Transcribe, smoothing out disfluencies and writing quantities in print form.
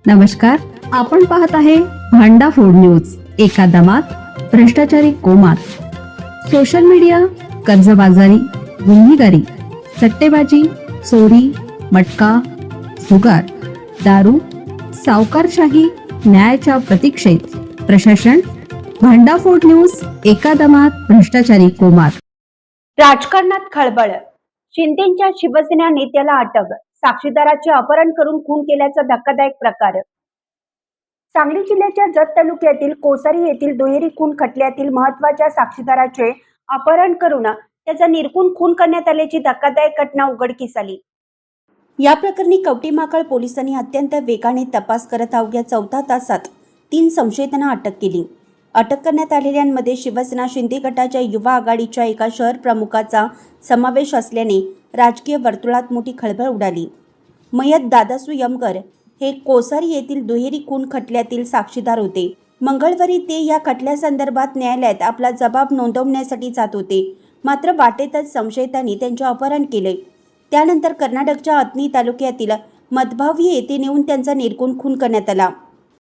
नमस्कार, आपण पाहत आहे भांडा फोड न्यूज. एका दमात भ्रष्टाचारी कोमात. सोशल मीडिया, कर्जबाजारी, गुन्हेगारी, सट्टेबाजी, चोरी, मटका, जुगार, दारू, सावकारशाही, न्यायाच्या प्रतीक्षेत प्रशासन. भांडाफोड न्यूज. एका दमात भ्रष्टाचारी कोमात. राजकारणात खळबळ. शिंदेच्या शिवसेना नेत्याला अटक. साक्षीदाराचे अपहरण करून खून केल्याचा धक्कादायक प्रकार. सांगली जिल्ह्याच्या जत तालुक्यातील कोसारी येथील दुहेरी खून खटल्यातील महत्त्वाच्या साक्षीदाराचे अपहरण करून त्याचा निर्घृण खून करण्यात आल्याची धक्कादायक घटना उघडकीस आली. या प्रकरणी कवठीमाकळ पोलिसांनी अत्यंत वेगाने तपास करत अवघ्या 14 तासात 3 संशयितांना अटक केली. अटक करण्यात आलेल्यांमध्ये शिवसेना शिंदे गटाच्या युवा आघाडीच्या एका शहर प्रमुखाचा समावेश असल्याने राजकीय वर्तुळात मोठी खळबळ उडाली. मयत दादासू यमगर हे कोसारी येथील दुहेरी खून खटल्यातील साक्षीदार होते. मंगळवारी ते या खटल्यासंदर्भात न्यायालयात आपला जबाब नोंदवण्यासाठी जात होते. मात्र वाटेतच संशयितांनी त्यांचे अपहरण केले. त्यानंतर कर्नाटकच्या अथनी तालुक्यातील मदभावी येथे नेऊन त्यांचा निर्घृण खून करण्यात आला.